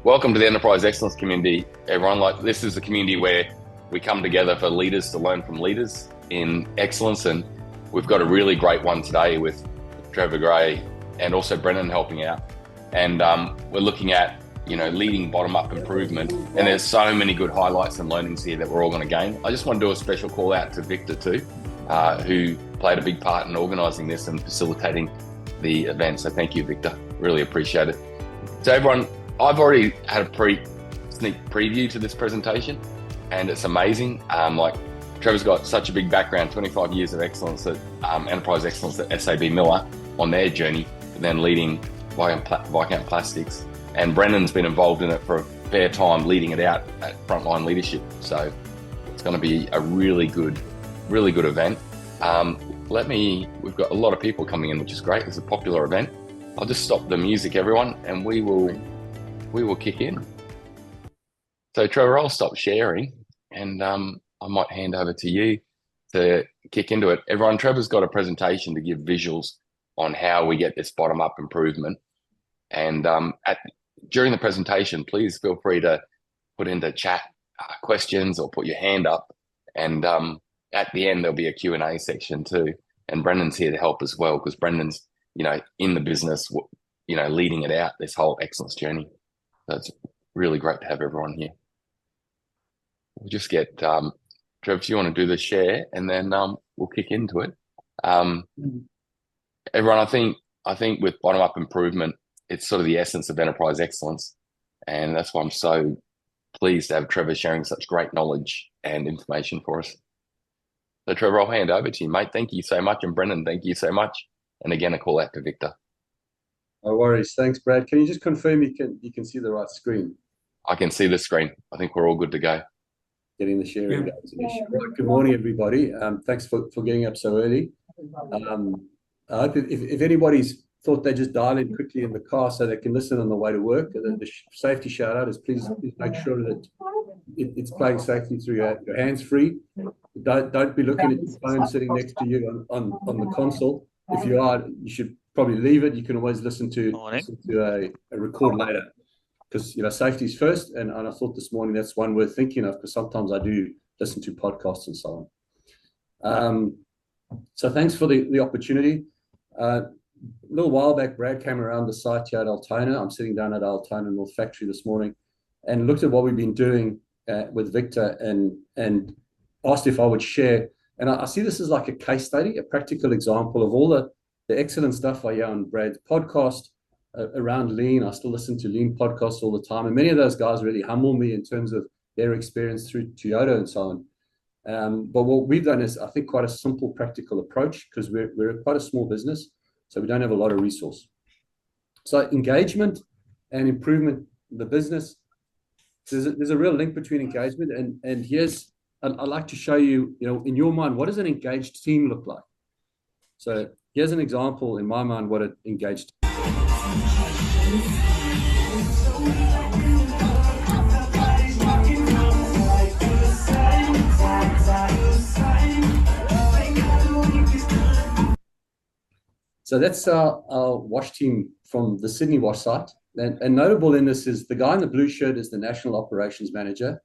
Welcome to the Enterprise Excellence community, everyone. This is a community where we come together for leaders to learn from leaders in excellence, and we've got a really great one today with Trevor Gray and also Brendan helping out. And we're looking at, leading bottom-up improvement, and there's so many good highlights and learnings here that we're all going to gain. I just want to do a special call out to Victor too, who played a big part in organising this and facilitating the event. So thank you, Victor. Really appreciate it. So everyone, I've already had a sneak preview to this presentation, and it's amazing. Trevor's got such a big background, 25 years of excellence at enterprise excellence at SAB Miller on their journey, and then leading Viscount Plastics. And Brendan's been involved in it for a fair time, leading it out at frontline leadership. So it's going to be a really good event. We've got a lot of people coming in, which is great. It's a popular event. I'll just stop the music, everyone, and we will kick in. So Trevor, I'll stop sharing, and I might hand over to you to kick into it. Everyone, Trevor's got a presentation to give visuals on how we get this bottom-up improvement. And during the presentation, please feel free to put into chat questions or put your hand up. And at the end, there'll be a Q&A section too. And Brendan's here to help as well, because Brendan's, in the business, leading it out, this whole excellence journey. So it's really great to have everyone here. We'll just get, Trev, if you want to do the share, and then we'll kick into it. Everyone, I think with bottom-up improvement, it's sort of the essence of enterprise excellence. And that's why I'm so pleased to have Trevor sharing such great knowledge and information for us. So Trevor, I'll hand over to you, mate. Thank you so much. And Brendan, thank you so much. And again, a call out to Victor. No worries. Thanks, Brad. Can you just confirm you can see the right screen? I can see the screen. I think we're all good to go. Getting the sharing. Right, good morning, everybody. Thanks for getting up so early. I hope if anybody's thought they just dial in quickly in the car so they can listen on the way to work, the safety shout out is please make sure that it's playing safely through your hands free. Don't be looking at your phone sitting next to you on the console. If you are, you should probably leave it. You can always listen to a record later, because safety is first. And I thought this morning that's one worth thinking of, because sometimes I do listen to podcasts and so on. So thanks for the opportunity. A little while back, Brad came around the site here at Altona. I'm sitting down at Altona North Factory this morning and looked at what we've been doing with Victor and asked if I would share. And I see this as like a case study, a practical example of all the excellent stuff I hear on Brad's podcast around lean. I still listen to lean podcasts all the time. And many of those guys really humble me in terms of their experience through Toyota and so on. But what we've done is, I think, quite a simple, practical approach, because we're quite a small business, so we don't have a lot of resource. So engagement and improvement in the business, there's a real link between engagement and here's, I'd like to show you, in your mind, what does an engaged team look like? So here's an example in my mind what an engaged team. So that's our wash team from the Sydney wash site. And notable in this is the guy in the blue shirt is the National Operations Manager.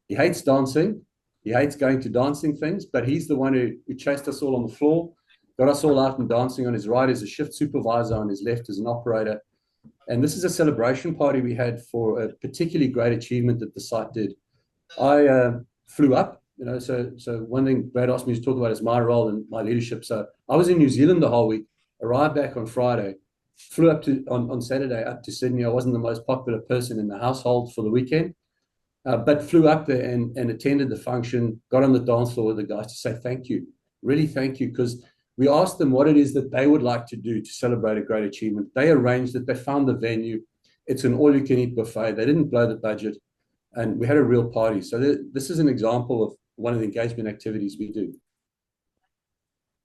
He hates dancing. He hates going to dancing things, but he's the one who chased us all on the floor, got us all out and dancing. On his right is a shift supervisor, on his left is an operator. And this is a celebration party we had for a particularly great achievement that the site did. I flew up, so one thing Brad asked me to talk about is my role and my leadership. So I was in New Zealand the whole week, arrived back on Friday, flew up on Saturday up to Sydney. I wasn't the most popular person in the household for the weekend, but flew up there and attended the function, got on the dance floor with the guys to say thank you, really thank you, because we asked them what it is that they would like to do to celebrate a great achievement. They arranged it. They found the venue. It's an all-you-can-eat buffet. They didn't blow the budget, and we had a real party. So this is an example of one of the engagement activities we do.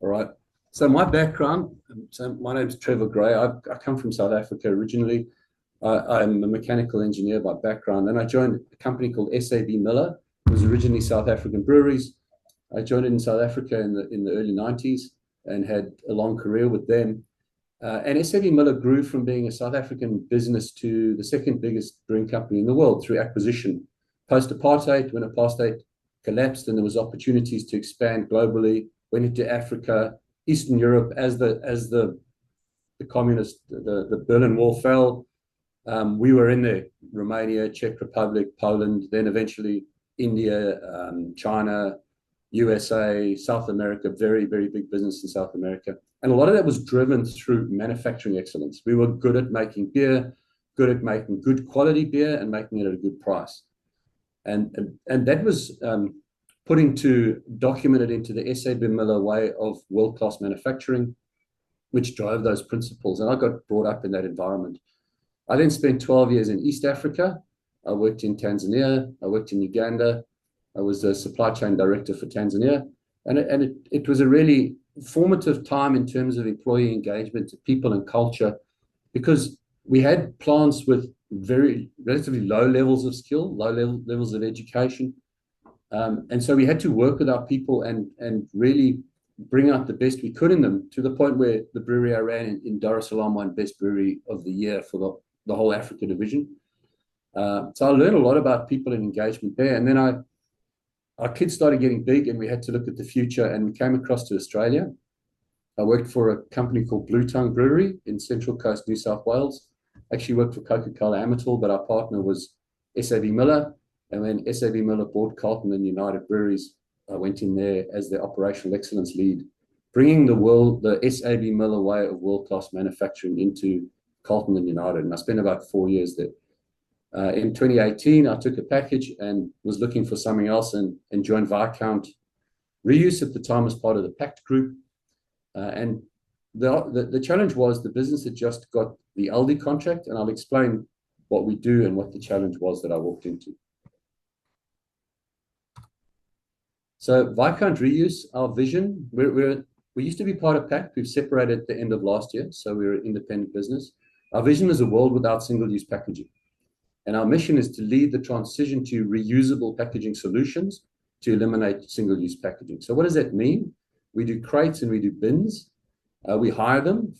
All right. So my background, my name is Trevor Gray. I come from South Africa originally. I'm a mechanical engineer by background. And I joined a company called SAB Miller. It was originally South African breweries. I joined it in South Africa in the early 90s and had a long career with them. And SAB Miller grew from being a South African business to the second biggest brewing company in the world through acquisition. Post-apartheid, when apartheid collapsed and there was opportunities to expand globally, went into Africa, Eastern Europe as the communist, the Berlin Wall fell. We were in there, Romania, Czech Republic, Poland, then eventually India, China, USA, South America, very, very big business in South America. And a lot of that was driven through manufacturing excellence. We were good at making beer, good at making good quality beer and making it at a good price. And that was documented into the SAB Miller way of world-class manufacturing, which drove those principles. And I got brought up in that environment. I then spent 12 years in East Africa. I worked in Tanzania. I worked in Uganda. I was a supply chain director for Tanzania. And it was a really formative time in terms of employee engagement, people and culture, because we had plants with very relatively low levels of skill, levels of education. And so we had to work with our people and really bring out the best we could in them, to the point where the brewery I ran in Dar es Salaam won Best Brewery of the Year for the whole Africa division. So I learned a lot about people and engagement there. And then our kids started getting big and we had to look at the future, and we came across to Australia. I worked for a company called Blue Tongue Brewery in Central Coast, New South Wales. Actually worked for Coca-Cola Amatil, but our partner was SAB Miller. And when SAB Miller bought Carlton and United Breweries, I went in there as the operational excellence lead, bringing the SAB Miller way of world-class manufacturing into Carlton and United. And I spent about 4 years there. In 2018, I took a package and was looking for something else and joined Viscount Reuse at the time as part of the Pact Group. And the challenge was the business had just got the Aldi contract, and I'll explain what we do and what the challenge was that I walked into. So Viscount Reuse, our vision, we used to be part of Pact. We've separated at the end of last year, so we're an independent business. Our vision is a world without single-use packaging. And our mission is to lead the transition to reusable packaging solutions to eliminate single-use packaging. So what does that mean? We do crates and we do bins. We make them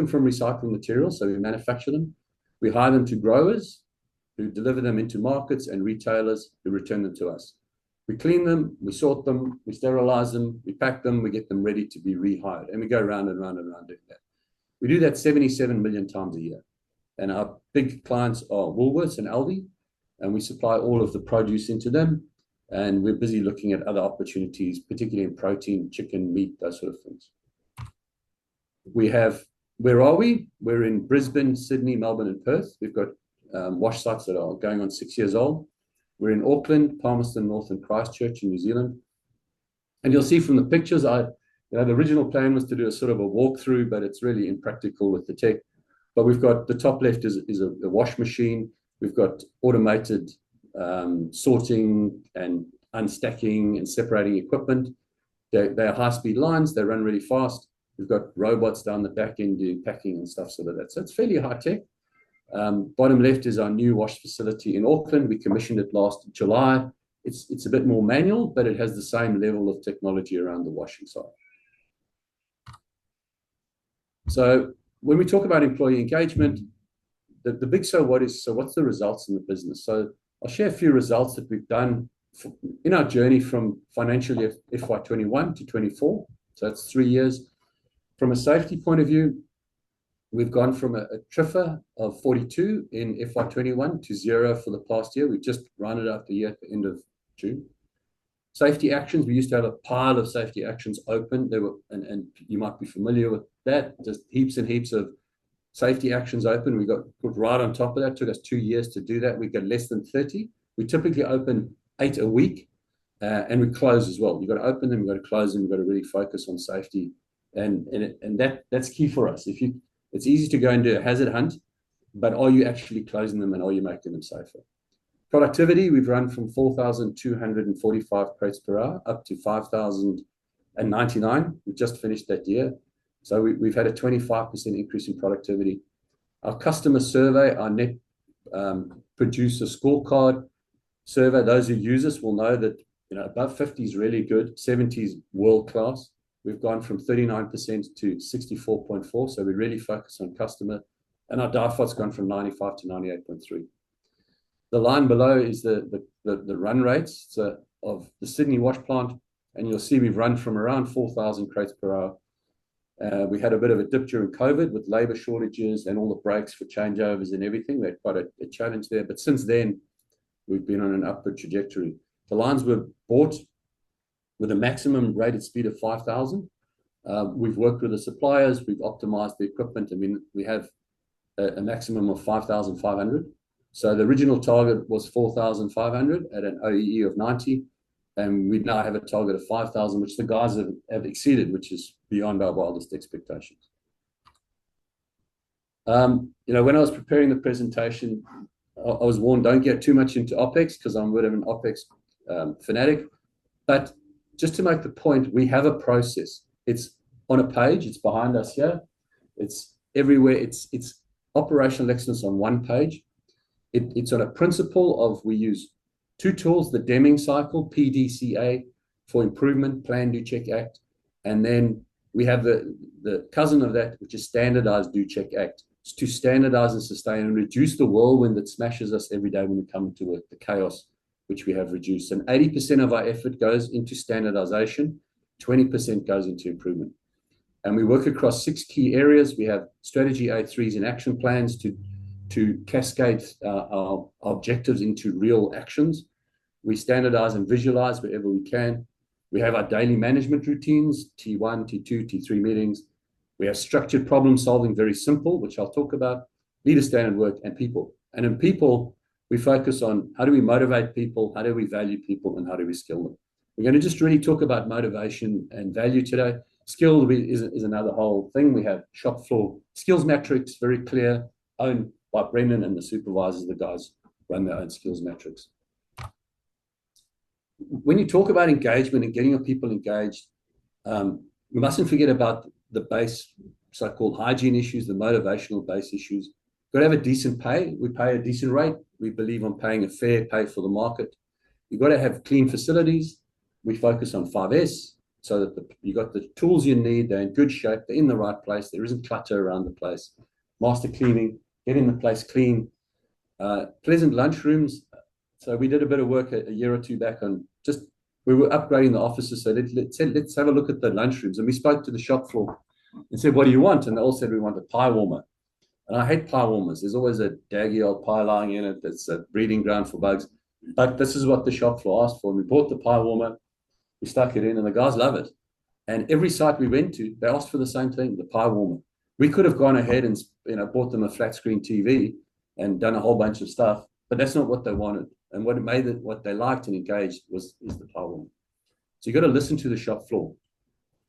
from recycled materials, so we manufacture them. We hire them to growers who deliver them into markets and retailers who return them to us. We clean them, we sort them, we sterilize them, we pack them, we get them ready to be rehired. And we go round and round and round doing that. We do that 77 million times a year. And our big clients are Woolworths and Aldi, and we supply all of the produce into them. And we're busy looking at other opportunities, particularly in protein, chicken, meat, those sort of things. Where are we? We're in Brisbane, Sydney, Melbourne, and Perth. We've got wash sites that are going on 6 years old. We're in Auckland, Palmerston North, and Christchurch in New Zealand. And you'll see from the pictures, the original plan was to do a sort of a walkthrough, but it's really impractical with the tech. But we've got the top left is a wash machine. We've got automated sorting and unstacking and separating equipment. They're high-speed lines. They run really fast. We've got robots down the back end doing packing and stuff sort of that. So it's fairly high-tech. Bottom left is our new wash facility in Auckland. We commissioned it last July. It's a bit more manual, but it has the same level of technology around the washing side. So when we talk about employee engagement, the big so what's the results in the business? So I'll share a few results that we've done in our journey from financial year FY21 to 24. So that's 3 years. From a safety point of view, we've gone from a TRIFR of 42 in FY21 to 0 for the past year. We've just rounded out the year at the end of June. Safety actions, we used to have a pile of safety actions open. And you might be familiar with that, just heaps and heaps of safety actions open. We got put right on top of that. It took us 2 years to do that. We got less than 30. We typically open 8 a week, and we close as well. You've got to open them, you've got to close them, you've got to really focus on safety. And that's key for us. It's easy to go and do a hazard hunt, but are you actually closing them and are you making them safer? Productivity, we've run from 4,245 crates per hour up to 5,099. We just finished that year. So we've had a 25% increase in productivity. Our customer survey, our net producer scorecard survey, those who use us will know that above 50 is really good, 70 is world class. we've gone from 39% to 64.4%. So we really focus on customer. And our DIFOT's gone from 95 to 98.3. The line below is the run rates of the Sydney wash plant. And you'll see we've run from around 4,000 crates per hour. We had a bit of a dip during COVID with labor shortages and all the breaks for changeovers and everything. We had quite a challenge there. But since then, we've been on an upward trajectory. The lines were bought with a maximum rated speed of 5,000. We've worked with the suppliers. We've optimized the equipment. I mean, we have a maximum of 5,500. So the original target was 4,500 at an OEE of 90. And we now have a target of 5,000, which the guys have exceeded, which is beyond our wildest expectations. You know, when I was preparing the presentation, I was warned, don't get too much into OPEX because I'm a bit of an OPEX fanatic. But just to make the point, we have a process. It's on a page. It's behind us here. It's everywhere. It's operational excellence on one page. It's on a principle of we use two tools, the Deming cycle, PDCA, for improvement, plan, do, check, act. And then we have the cousin of that, which is standardize, do, check, act. It's to standardize and sustain and reduce the whirlwind that smashes us every day when we come to work, the chaos, which we have reduced. And 80% of our effort goes into standardization, 20% goes into improvement. And we work across 6 key areas. We have strategy A3s and action plans to cascade our objectives into real actions. We standardize and visualize wherever we can. We have our daily management routines, T1, T2, T3 meetings. We have structured problem solving, very simple, which I'll talk about, leader standard work, and people. And in people, we focus on how do we motivate people, how do we value people, and how do we skill them. We're going to just really talk about motivation and value today. Skill is another whole thing. We have shop floor skills metrics, very clear, owned by Brendan and the supervisors, the guys run their own skills metrics. When you talk about engagement and getting your people engaged, we mustn't forget about the base so-called hygiene issues, the motivational base issues. You've got to have a decent pay. We pay a decent rate. We believe on paying a fair pay for the market. You've got to have clean facilities. We focus on 5S so that you've got the tools you need. They're in good shape. They're in the right place. There isn't clutter around the place. Master cleaning. Getting the place clean, pleasant lunchrooms. So we did a bit of work a year or two back on we were upgrading the offices. So let's have a look at the lunchrooms. And we spoke to the shop floor and said, what do you want? And they all said, we want a pie warmer. And I hate pie warmers. There's always a daggy old pie lying in it. That's a breeding ground for bugs. But this is what the shop floor asked for. And we bought the pie warmer. We stuck it in and the guys love it. And every site we went to, they asked for the same thing, the pie warmer. We could have gone ahead and bought them a flat screen TV and done a whole bunch of stuff, but that's not what they wanted. And what made it what they liked and engaged is the pie warmer. So you got to listen to the shop floor.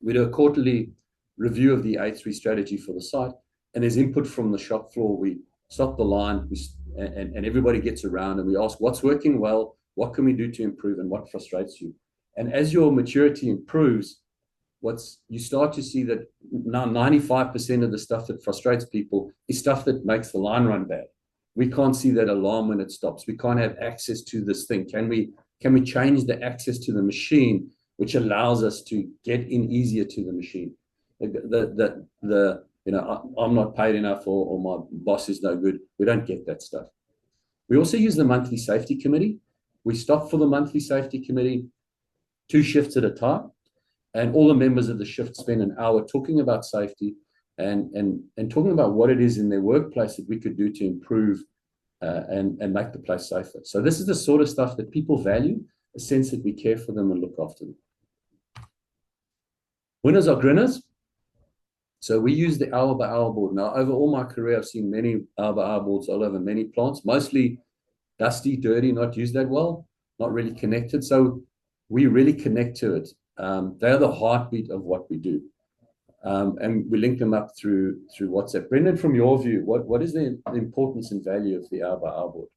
We do a quarterly review of the A3 strategy for the site, and there's input from the shop floor. We stop the line, and everybody gets around, and we ask what's working well, what can we do to improve, and what frustrates you. And as your maturity improves, you start to see that now 95% of the stuff that frustrates people is stuff that makes the line run bad. We can't see that alarm when it stops. We can't have access to this thing. Can we change the access to the machine, which allows us to get in easier to the machine? I'm not paid enough or my boss is no good. We don't get that stuff. We also use the monthly safety committee. We stop for the monthly safety committee 2 shifts at a time. And all the members of the shift spend an hour talking about safety and talking about what it is in their workplace that we could do to improve and make the place safer. So this is the sort of stuff that people value, a sense that we care for them and look after them. Winners are grinners. So we use the hour-by-hour board. Now, over all my career, I've seen many hour-by-hour boards all over many plants, mostly dusty, dirty, not used that well, not really connected. So we really connect to it. They're the heartbeat of what we do. And we link them up through WhatsApp. Brendan, from your view, what is the importance and value of the hour-by-hour board?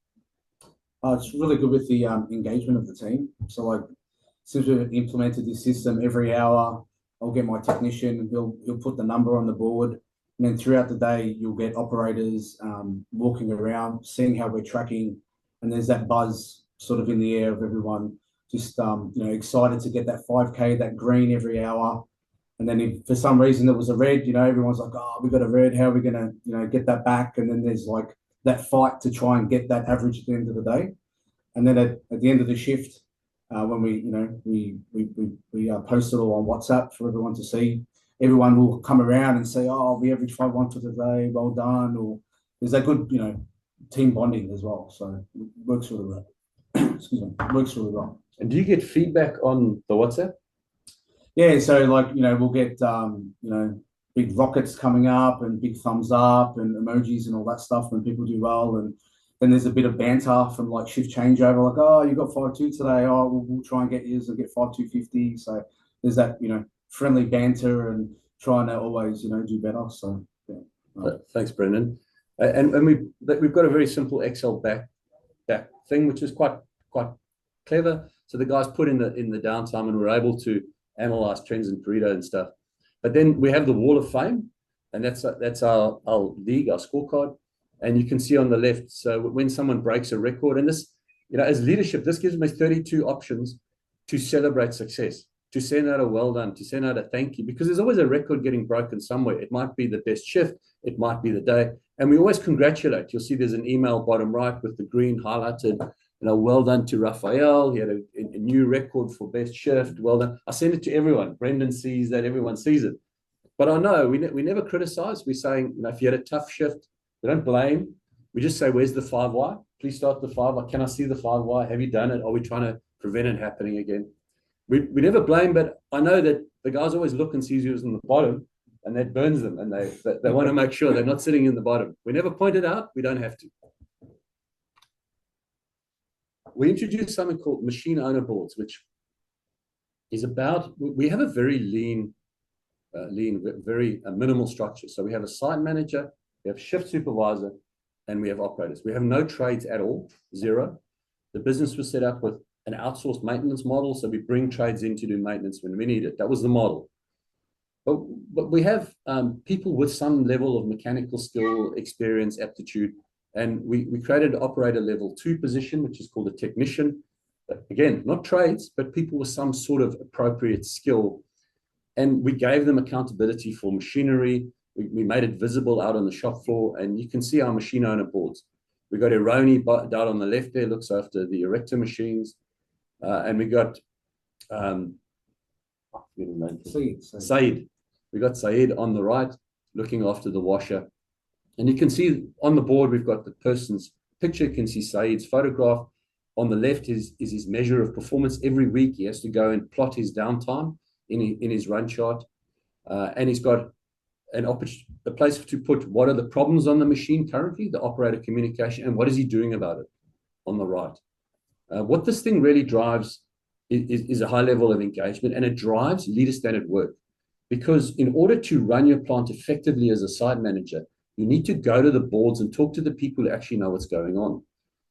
It's really good with the engagement of the team. So like, since we've implemented this system, every hour I'll get my technician, he'll put the number on the board, and then throughout the day you'll get operators walking around, seeing how we're tracking, and there's that buzz sort of in the air of everyone just excited to get that 5K, that green every hour. And then if for some reason there was a red, everyone's like, oh, we got a red. How are we going to, get that back? And then there's like that fight to try and get that average at the end of the day. And then at the end of the shift, when we post it all on WhatsApp for everyone to see, everyone will come around and say, oh, we averaged 5-1 for today, well done. Or there's that good, team bonding as well. So it works really well. Excuse me, it works really well. And do you get feedback on the WhatsApp? Yeah, so like, we'll get, big rockets coming up and big thumbs up and emojis and all that stuff when people do well. And then there's a bit of banter from like shift changeover, like, oh, you got 5-2 today. Oh, we'll try and get yours and get 5-250. So there's that, friendly banter and trying to always, do better. So, yeah. Thanks, Brendan. And we've got a very simple Excel back thing, which is quite clever. So the guys put in the downtime, and we're able to analyze trends in Pareto and stuff. But then we have the Wall of Fame, and that's our league, our scorecard. And you can see on the left, so when someone breaks a record, and this, as leadership, this gives me 32 options to celebrate success, to send out a well done, to send out a thank you, because there's always a record getting broken somewhere. It might be the best shift, it might be the day, and we always congratulate. You'll see there's an email bottom right with the green highlighted, well done to Raphael. He had a new record for best shift. Well done. I send it to everyone. Brendan sees that, everyone sees it. But I know we never criticize. We're saying, if you had a tough shift, we don't blame. We just say, where's the 5Y? Please start the 5Y. Can I see the 5Y? Have you done it? Are we trying to prevent it happening again? We never blame, but I know that the guys always look and see who's in the bottom, and that burns them, and they want to make sure they're not sitting in the bottom. We never point it out. We don't have to. We introduced something called machine owner boards, which is about, we have a very lean, very minimal structure. So we have a site manager, we have shift supervisor, and we have operators. We have no trades at all, zero. The business was set up with an outsourced maintenance model. So we bring trades in to do maintenance when we need it. That was the model. But we have people with some level of mechanical skill, experience, aptitude. And we created an operator level 2 position, which is called a technician. Again, not trades, but people with some sort of appropriate skill. And we gave them accountability for machinery. We made it visible out on the shop floor, and you can see our machine owner boards. We got Ironi down on the left there, looks after the erector machines. And we got Saeed. We got Saeed on the right, looking after the washer. And you can see on the board, we've got the person's picture. You can see Saeed's photograph. On the left is his measure of performance. Every week, he has to go and plot his downtime in his run chart. And he's got a place to put what are the problems on the machine currently, the operator communication, and what is he doing about it on the right. What this thing really drives is a high level of engagement, and it drives leader-standard work. Because in order to run your plant effectively as a site manager, you need to go to the boards and talk to the people who actually know what's going on.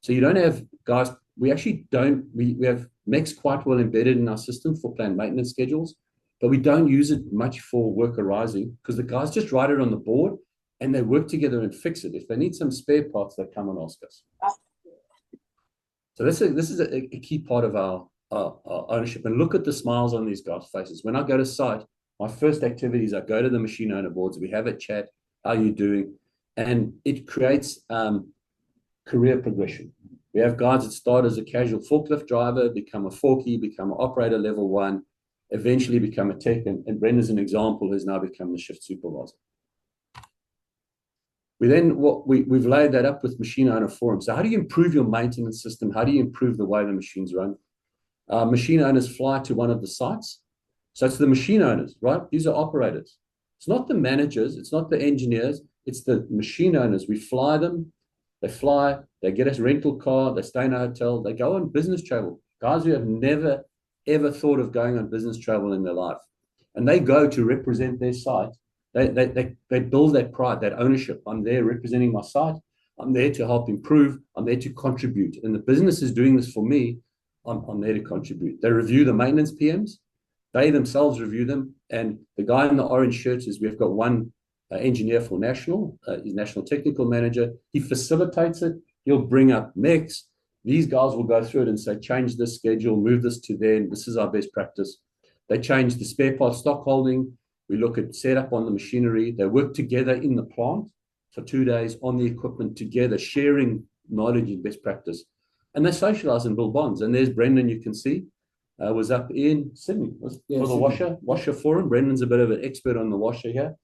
So you don't have guys, we have MEX quite well embedded in our system for planned maintenance schedules, but we don't use it much for work arising because the guys just write it on the board and they work together and fix it. If they need some spare parts, they come and ask us. So this is a key part of our ownership. And look at the smiles on these guys' faces. When I go to site, my first activity is I go to the machine owner boards. We have a chat. How are you doing? And it creates career progression. We have guys that start as a casual forklift driver, become a forkie, become an operator level 1, eventually become a tech. And Brendan's an example, has now become the shift supervisor. We've laid that up with machine owner forums. So how do you improve your maintenance system? How do you improve the way the machines run? Machine owners fly to one of the sites. So it's the machine owners, right? These are operators. It's not the managers. It's not the engineers. It's the machine owners. We fly them. They fly. They get a rental car. They stay in a hotel. They go on business travel. Guys who have never, ever thought of going on business travel in their life. And they go to represent their site. They build that pride, that ownership. I'm there representing my site. I'm there to help improve. I'm there to contribute. And the business is doing this for me. I'm there to contribute. They review the maintenance PMs. They themselves review them. And the guy in the orange shirts is we've got one engineer for national, he's national technical manager. He facilitates it. He'll bring up MEX. These guys will go through it and say, change this schedule, move this to there. This is our best practice. They change the spare part stock holding. We look at setup on the machinery. They work together in the plant for 2 days on the equipment together, sharing knowledge and best practice. And they socialize and build bonds. And there's Brendan, you can see, was up in Sydney for the washer forum. Brendan's a bit of an expert on the washer here.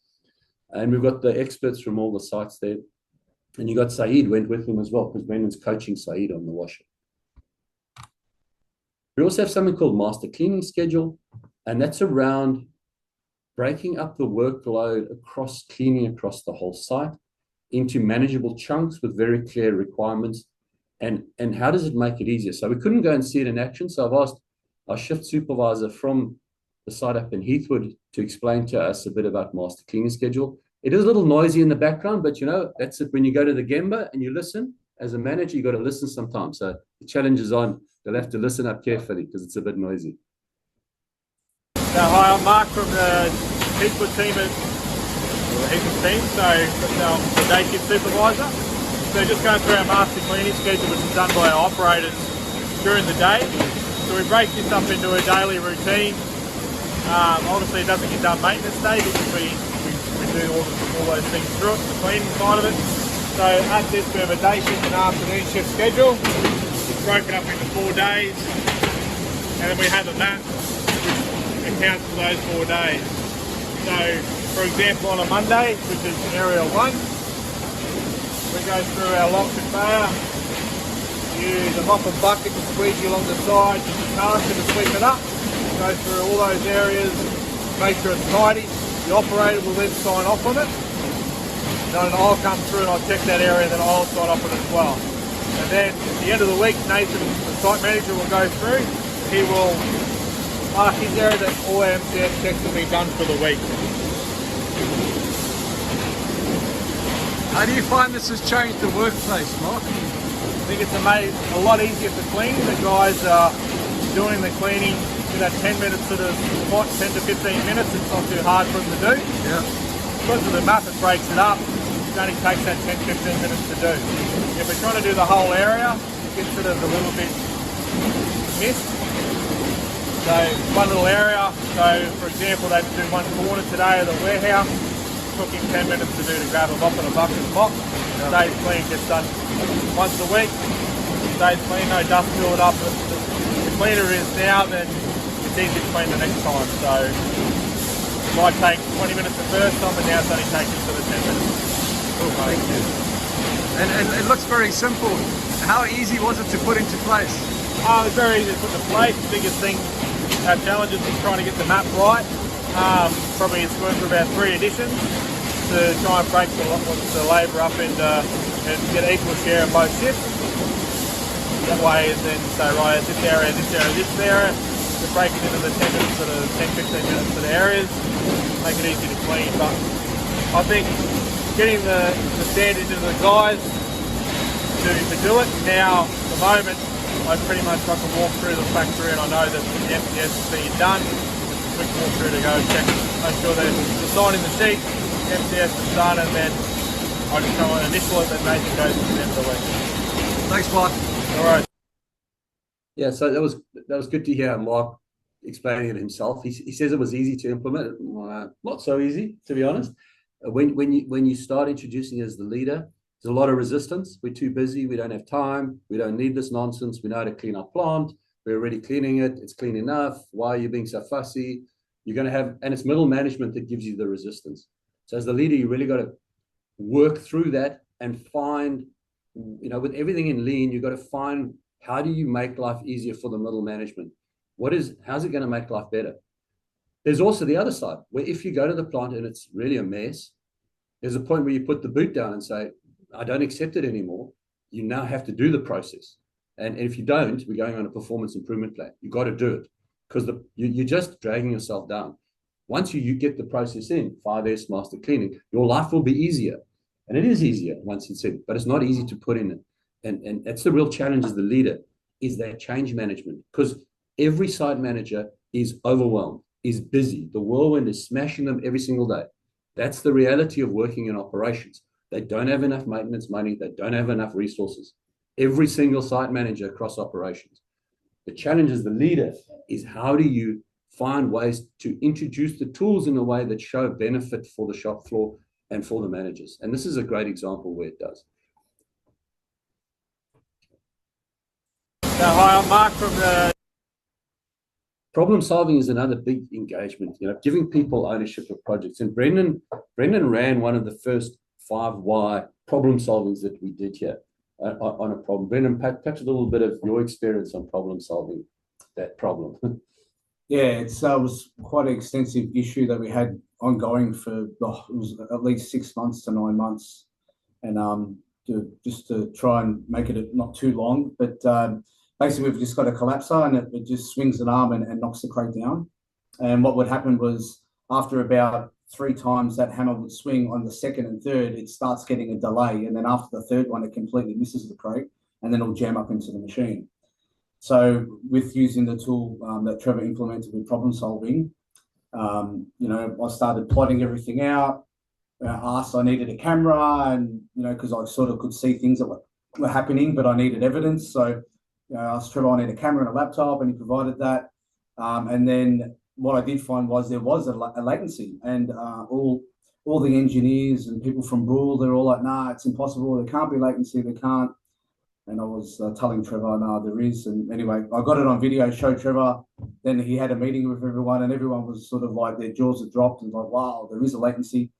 And we've got the experts from all the sites there. And you got Saeed went with him as well, because Brendan's coaching Saeed on the washer. We also have something called master cleaning schedule, and that's around breaking up the workload across cleaning across the whole site into manageable chunks with very clear requirements. And how does it make it easier? So we couldn't go and see it in action. So I've asked our shift supervisor from the site up in Heathwood to explain to us a bit about master cleaning schedule. It is a little noisy in the background, but you know, that's it. When you go to the Gemba and you listen, as a manager, you got to listen sometimes. So the challenge is on. You'll have to listen up carefully because it's a bit noisy. So hi, I'm Mark from the Heathwood team So the day shift supervisor. So just going through our master cleaning schedule, which is done by our operators during the day. So we break this up into a daily routine. Obviously it doesn't get done maintenance day because we do all those things through it, the cleaning side of it. So at this we have a day shift and afternoon shift schedule. It's broken up into 4 days, and then we have a map which accounts for those 4 days. So for example, on a Monday, which is area 1, we go through our lock conveyor, use a mop and bucket to squeegee along the side, use a tasker to sweep it up, go through all those areas, make sure it's tidy. The operator will then sign off on it. Then I'll come through and I'll check that area, and then I'll sign off on it as well. And then at the end of the week, Nathan, the site manager, will go through. He will mark his area that all MCS checks will be done for the week. How do you find this has changed the workplace, Mark? I think it's made a lot easier to clean. The guys are doing the cleaning in that 10 minutes sort of spot, 10 to 15 minutes. It's not too hard for them to do. Yeah. Because of the map, it breaks it up. It only takes that 10-15 minutes to do. If we're trying to do the whole area, it gets sort of a little bit missed. So one little area, so for example, they do one corner today of the warehouse. It took him 10 minutes to do, to grab a mop and a bucket and mop. Stays clean, gets done once a week. Stays clean, no dust build up. The cleaner it is now, then it's easy to clean the next time. So it might take 20 minutes the first time, and now it's only taking sort of 10 minutes. Oh, thank you. And it looks very simple. How easy was it to put into place? It's very easy to put into place. The biggest thing, our challenge is trying to get the map right. Probably it's going through about 3 editions to try and break the labour up and get equal share of both shifts. That way, and then say, right, this area, this area, this area, to break it into the 10 minutes, sort of 10-15 minutes for the areas, make it easy to clean. But I think getting the standard into the guys to do it now, at the moment, I pretty much can walk through the factory and I know that the MCS is being done. Just a quick walk through to go check, make sure they're signing the sheet, MCS is done, and then I just come on and initial it, and Nathan goes to the end of the week. Thanks, Mark. All right. Yeah, so that was good to hear Mark explaining it himself. He says it was easy to implement. Not so easy, to be honest. When you start introducing as the leader, there's a lot of resistance. We're too busy. We don't have time. We don't need this nonsense. We know how to clean our plant. We're already cleaning it. It's clean enough. Why are you being so fussy? You're going to have, and it's middle management that gives you the resistance. So as the leader, you really got to work through that and find, with everything in lean, you've got to find, how do you make life easier for the middle management? How's it going to make life better? There's also the other side, where if you go to the plant and it's really a mess, there's a point where you put the boot down and say, I don't accept it anymore. You now have to do the process. And if you don't, we're going on a performance improvement plan. You got to do it, because you're just dragging yourself down. Once you get the process in, 5S master cleaning, your life will be easier. And it is easier once it's in, but it's not easy to put in it. And that's the real challenge as the leader, is that change management, because every site manager is overwhelmed, is busy. The whirlwind is smashing them every single day. That's the reality of working in operations. They don't have enough maintenance money. They don't have enough resources. Every single site manager across operations. The challenge as the leader is, how do you find ways to introduce the tools in a way that show benefit for the shop floor and for the managers. And this is a great example where it does. So, hi, I'm Mark from the... Problem solving is another big engagement, giving people ownership of projects. And Brendan ran one of the first 5 why problem solvings that we did here on a problem. Brendan, perhaps a little bit of your experience on problem solving that problem. Yeah, it was quite an extensive issue that we had ongoing for it was at least 6 months to 9 months, and just to try and make it not too long. But basically, we've just got a collapser, and it just swings an arm and knocks the crate down. And what would happen was, after about 3 times that hammer would swing, on the second and third, it starts getting a delay, and then after the third one, it completely misses the crate, and then it'll jam up into the machine. So with using the tool that Trevor implemented with problem solving, I started plotting everything out. Asked I needed a camera, and because I sort of could see things that were happening, but I needed evidence. So I asked Trevor, I need a camera and a laptop, and he provided that. And then what I did find was there was a latency, and all the engineers and people from Brule, they're all like, nah, it's impossible. There can't be latency. There can't. And I was telling Trevor, no, there is. And anyway, I got it on video, showed Trevor. Then he had a meeting with everyone, and everyone was sort of like, their jaws had dropped and like, wow, there is a latency.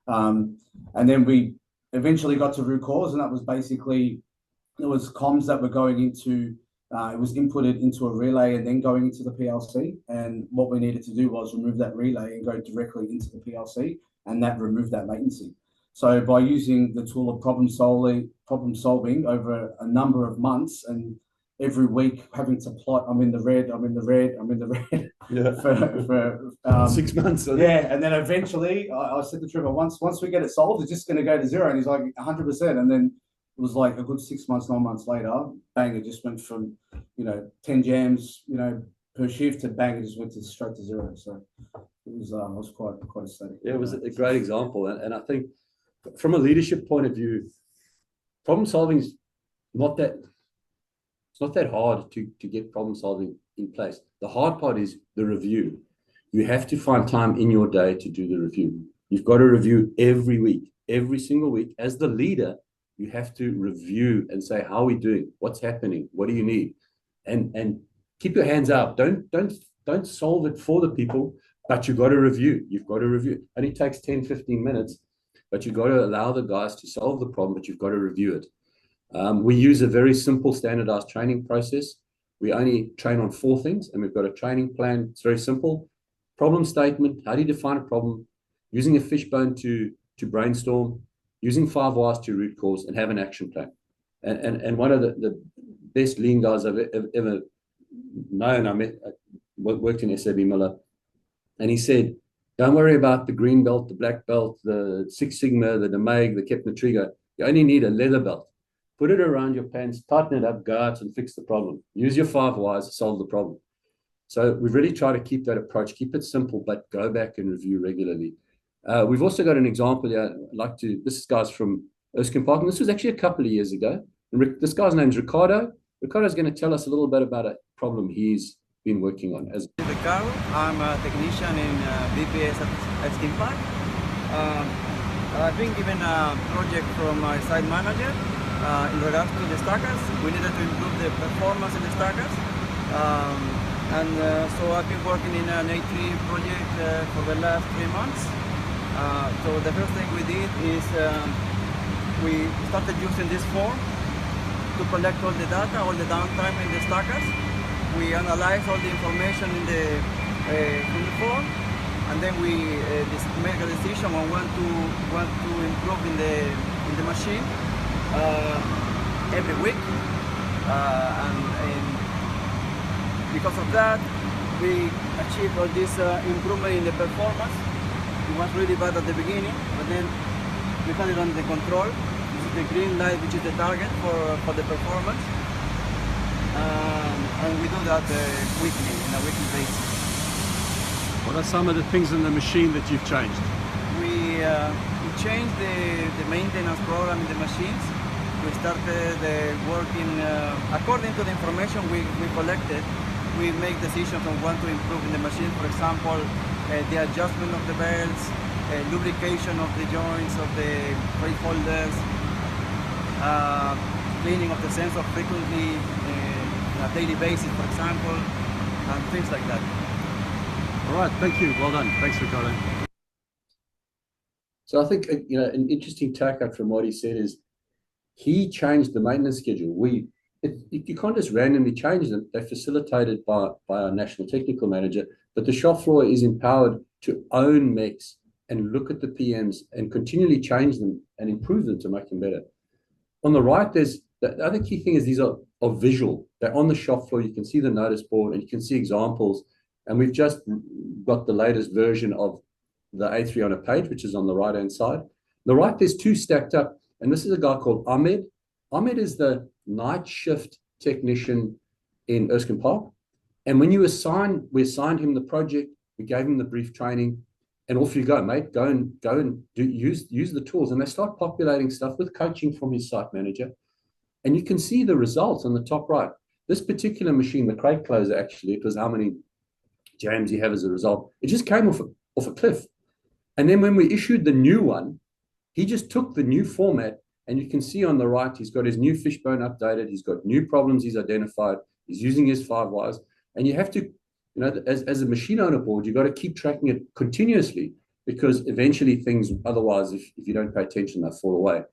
And then we eventually got to root cause, and that was basically, it was comms that were going into, it was inputted into a relay and then going into the PLC. And what we needed to do was remove that relay and go directly into the PLC, and that removed that latency. So by using the tool of problem solving over a number of months, and every week having to plot, I'm in the red, Yeah. for 6 months. Yeah, and then eventually I said to Trevor, once we get it solved, it's just going to go to 0. And he's like 100%. And then it was like a good 6 months, 9 months later, bang, it just went from 10 jams per shift to bang, it just went straight to 0. So it was quite ecstatic. Yeah, it was a great example, and I think from a leadership point of view, problem solving is not that hard to get problem solving in place. The hard part is the review. You have to find time in your day to do the review. You've got to review every week, every single week. As the leader, you have to review and say, how are we doing? What's happening? What do you need? And keep your hands out. Don't solve it for the people, but you've got to review. You've got to review. It only takes 10, 15 minutes, but you've got to allow the guys to solve the problem, but you've got to review it. We use a very simple standardized training process. We only train on 4 things, and we've got a training plan. It's very simple. Problem statement, how do you define a problem? Using a fishbone to brainstorm, using 5 whys to root cause, and have an action plan. And one of the best lean guys I've ever known, I worked in SAB Miller, and he said, don't worry about the green belt, the black belt, the Six Sigma, the DeMaig, the Kepner Trigger. You only need a leather belt. Put it around your pants, tighten it up, go out and fix the problem. Use your 5 whys to solve the problem. So we really try to keep that approach, keep it simple, but go back and review regularly. We've also got an example here. This guy's from Erskine Park, and this was actually a couple of years ago. And this guy's name's Ricardo. Ricardo's going to tell us a little bit about a problem he's been working on. Ricardo, I'm a technician in BPS at Erskine Park. I've been given a project from my site manager in regards to the stackers. We needed to improve the performance in the stackers. So I've been working in an A3 project for the last 3 months. So the first thing we did is we started using this form to collect all the data, all the downtime in the stackers. We analyze all the information in from the form, and then we make a decision on when to improve in the machine every week. And because of that, we achieved all this improvement in the performance. It was really bad at the beginning, but then we had it under control. This is the green light, which is the target for the performance. And we do that weekly, on a weekly basis. What are some of the things in the machine that you've changed? We changed the maintenance program in the machines. We started working according to the information we collected. We we make decisions on what to improve in the machine. For example, the adjustment of the belts, lubrication of the joints of the brake holders, cleaning of the sensor frequently on a daily basis, for example, and things like that. All right, thank you. Well done. Thanks, Ricardo. So I think, an interesting take-up from what he said is he changed the maintenance schedule. You can't just randomly change them. They're facilitated by our national technical manager, but the shop floor is empowered to own mechs and look at the PMs and continually change them and improve them to make them better. On the right, there's the other key thing is these are visual. They're on the shop floor. You can see the notice board and you can see examples. And we've just got the latest version of the A3 on a page, which is on the right-hand side. On the right, there's two stacked up. And this is a guy called Ahmed. Ahmed is the night shift technician in Erskine Park. And when we assigned him the project, we gave him the brief training, and off you go, mate. Go and use the tools. And they start populating stuff with coaching from his site manager. And you can see the results on the top right. This particular machine, the crate closer, actually, it was how many jams you have as a result. It just came off a cliff. And then when we issued the new one, he just took the new format, and you can see on the right, he's got his new fishbone updated. He's got new problems he's identified. He's using his 5 wires. And you have to, as a machine owner board, you've got to keep tracking it continuously, because eventually things, otherwise, if you don't pay attention, they'll fall away.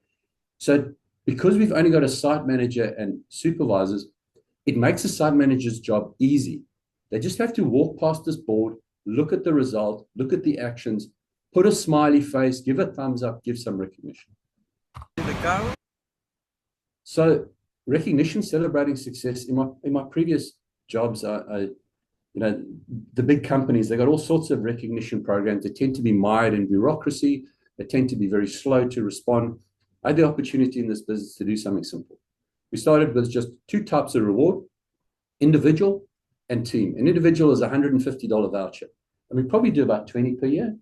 So because we've only got a site manager and supervisors, it makes the site manager's job easy. They just have to walk past this board, look at the result, look at the actions, put a smiley face, give a thumbs up, give some recognition. So recognition, celebrating success. In my previous jobs, the big companies, they got all sorts of recognition programs. They tend to be mired in bureaucracy. They tend to be very slow to respond. I had the opportunity in this business to do something simple. We started with just 2 types of reward, individual and team. An individual is a $150 voucher, and we probably do about 20 per year.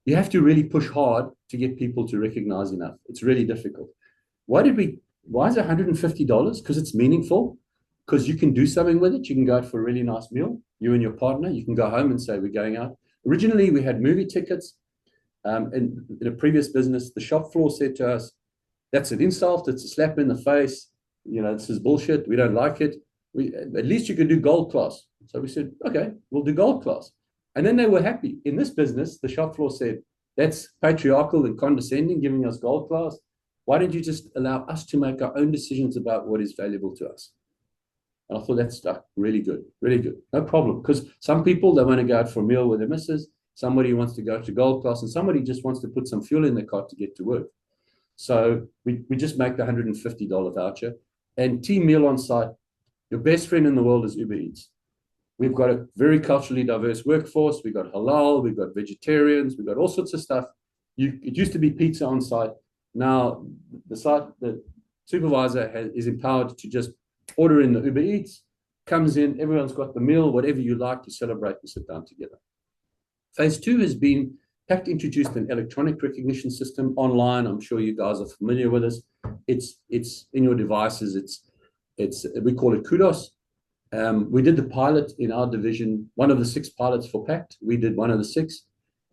You have to really push hard to get people to recognize enough. It's really difficult. Why is it $150? Because it's meaningful, because you can do something with it. You can go out for a really nice meal, you and your partner. You can go home and say, we're going out. Originally, we had movie tickets. In a previous business, the shop floor said to us, that's an insult. It's a slap in the face. This is bullshit. We don't like it. At least you can do gold class. So we said, okay, we'll do gold class. And then they were happy. In this business, the shop floor said, that's patriarchal and condescending, giving us gold class. Why don't you just allow us to make our own decisions about what is valuable to us? And I thought that's really good, really good. No problem. Because some people, they want to go out for a meal with their missus. Somebody wants to go to gold class, and somebody just wants to put some fuel in their car to get to work. So we just make the $150 voucher. And team meal on site, your best friend in the world is Uber Eats. We've got a very culturally diverse workforce. We've got halal, we've got vegetarians, we've got all sorts of stuff. It used to be pizza on site. Now the supervisor is empowered to just order in the Uber Eats, comes in, everyone's got the meal, whatever you like to celebrate and sit down together. Phase 2 has been PACT introduced an electronic recognition system online. I'm sure you guys are familiar with this. It's in your devices. We call it Kudos. We did the pilot in our division, one of the 6 pilots for PACT. We did one of the 6.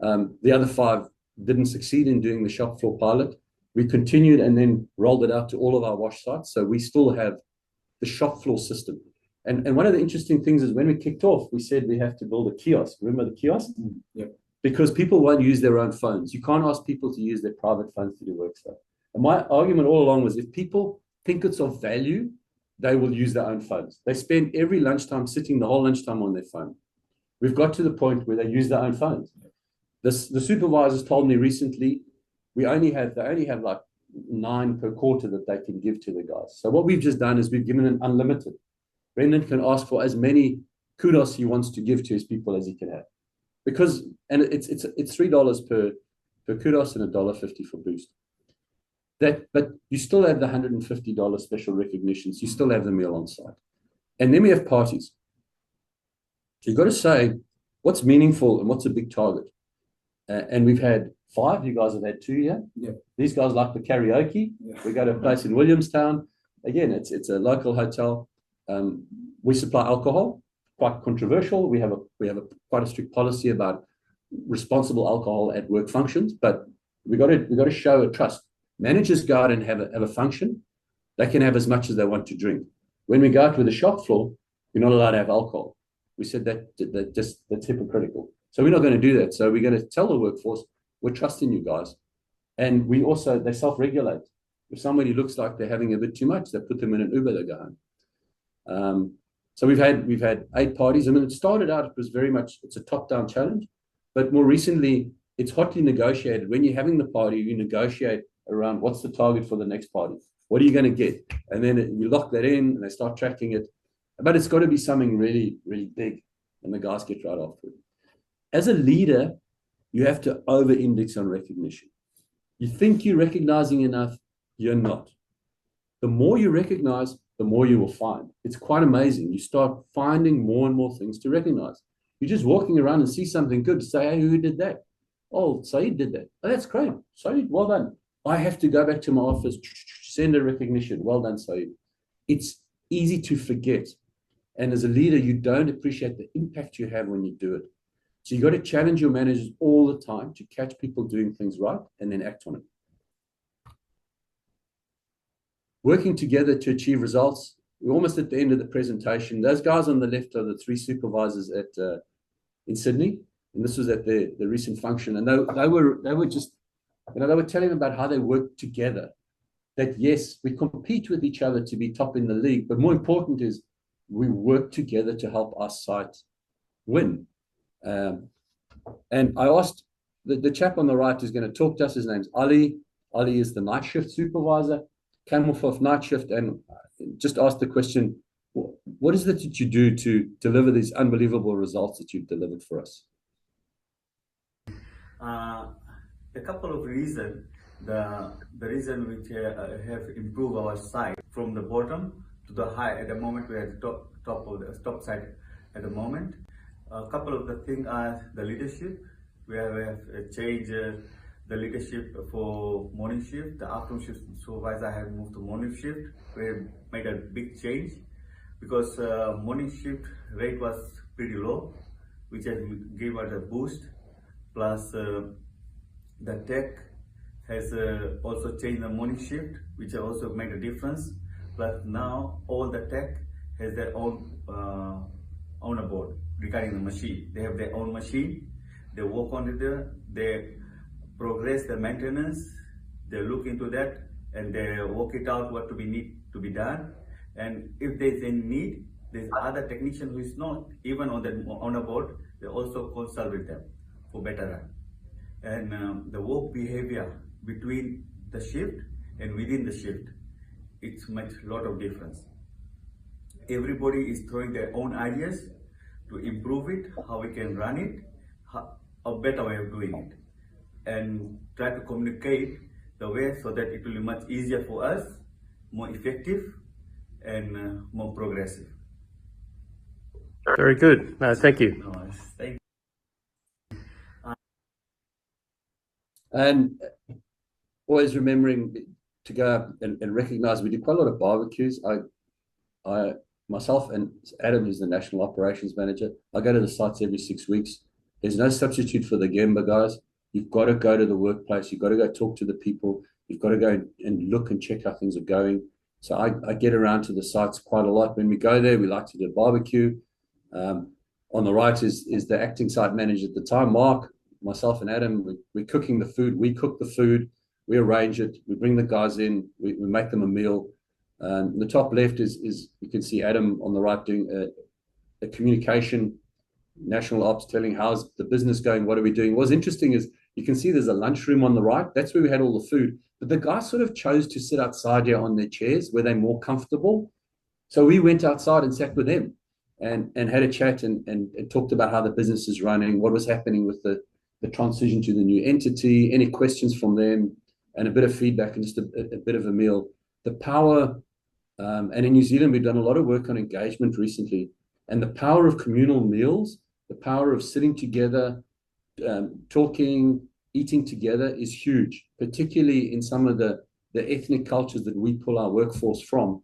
The other 5 didn't succeed in doing the shop floor pilot. We continued and then rolled it out to all of our wash sites. So we still have the shop floor system. And one of the interesting things is when we kicked off, we said we have to build a kiosk. Remember the kiosk? Yep. Because people won't use their own phones. You can't ask people to use their private phones to do work stuff. And my argument all along was if people think it's of value, they will use their own phones. They spend every lunchtime sitting the whole lunchtime on their phone. We've got to the point where they use their own phones. The supervisors told me recently, they only have like 9 per quarter that they can give to the guys. So what we've just done is we've given an unlimited. Brendan can ask for as many kudos he wants to give to his people as he can have. And it's $3 per kudos and $1.50 for boost. But you still have the $150 special recognitions. You still have the meal on site. And then we have parties. So you've got to say what's meaningful and what's a big target. And we've had 5. You guys have had 2 here. Yeah. These guys like the karaoke. Yeah. We go to a place in Williamstown. Again, it's a local hotel. We supply alcohol. quite controversial. We have a quite a strict policy about responsible alcohol at work functions, but we got to show a trust. Managers go out and have a function. They can have as much as they want to drink. When we go out with the shop floor, you're not allowed to have alcohol. We said that's hypocritical. So we're not going to do that. So we're going to tell the workforce, we're trusting you guys. And they self-regulate. If somebody looks like they're having a bit too much, they put them in an Uber, they go home. So we've had 8 parties. I mean, it started out, it was very much, it's a top-down challenge, but more recently, it's hotly negotiated. When you're having the party, you negotiate around what's the target for the next party? What are you going to get? And then you lock that in and they start tracking it. But it's got to be something really, really big, and the guys get right after it. As a leader, you have to over-index on recognition. You think you're recognizing enough, you're not. The more you recognize, the more you will find. It's quite amazing. You start finding more and more things to recognize. You're just walking around and see something good, say, hey, who did that? Oh, Saeed did that. Oh, that's great. Saeed, well done. I have to go back to my office, send a recognition. Well done, Saeed. It's easy to forget. And as a leader, you don't appreciate the impact you have when you do it. So you got to challenge your managers all the time to catch people doing things right and then act on it. Working together to achieve results. We're almost at the end of the presentation. Those guys on the left are the 3 supervisors in Sydney, and this was at the recent function. And they were just, they were telling about how they work together. That yes, we compete with each other to be top in the league, but more important is we work together to help our site win. And I asked the chap on the right who's going to talk to us. His name's Ali. Ali is the night shift supervisor. Came off night shift and just asked the question, what is it that you do to deliver these unbelievable results that you've delivered for us? A couple of reasons. The reason which have improved our site from the bottom to the high. At the moment we are at the top of the top side at the moment. A couple of the things are the leadership. We have changed the leadership for morning shift. The afternoon shift supervisor have moved to morning shift. We have made a big change because morning shift rate was pretty low, which has given us a boost. Plus the tech has also changed the morning shift, which has also made a difference. Plus now all the tech has their own owner board regarding the machine. They have their own machine. They work on it. They progress the maintenance. They look into that and they work it out what to be need to be done. And if there's any need, there's other technician who is not even on the owner board. They also consult with them for better run. And the work behavior between the shift and within the shift, it's much lot of difference. Everybody is throwing their own ideas to improve it, how we can run it, a better way of doing it, and try to communicate the way so that it will be much easier for us, more effective, and more progressive. Very good. Thank you. No, thank you. And always remembering to go up and recognize we do quite a lot of barbecues. I myself and Adam, who's the national operations manager, I go to the sites every 6 weeks. There's no substitute for the Gemba guys. You've got to go to the workplace. You've got to go talk to the people. You've got to go and look and check how things are going. So I get around to the sites quite a lot. When we go there, we like to do a barbecue. On the right is the acting site manager at the time, Mark. Myself and Adam, we're cooking the food. We cook the food. We arrange it. We bring the guys in. We make them a meal. The top left is you can see Adam on the right doing a communication, national ops, telling how's the business going, what are we doing. What's interesting is you can see there's a lunchroom on the right. That's where we had all the food. But the guys sort of chose to sit outside here on their chairs where they're more comfortable. So we went outside and sat with them and had a chat and talked about how the business is running, what was happening with the transition to the new entity, any questions from them, and a bit of feedback and just a bit of a meal. The power, and in New Zealand, we've done a lot of work on engagement recently, and the power of communal meals, the power of sitting together, talking, eating together is huge, particularly in some of the ethnic cultures that we pull our workforce from.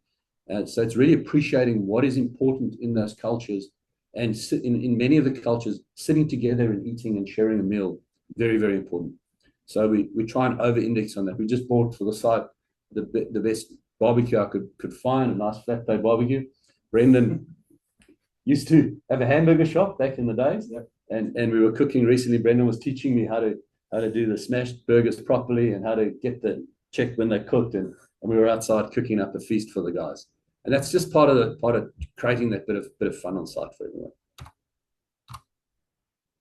So it's really appreciating what is important in those cultures And in many of the cultures, sitting together and eating and sharing a meal, very, very important. So we try and over-index on that. We just bought for the site the best barbecue I could find, a nice flat day barbecue. Brendan used to have a hamburger shop back in the days, Yep. and we were cooking recently. Brendan was teaching me how to do the smashed burgers properly and how to get the check when they're cooked, and we were outside cooking up a feast for the guys. And that's just part of creating that bit of fun on site for everyone.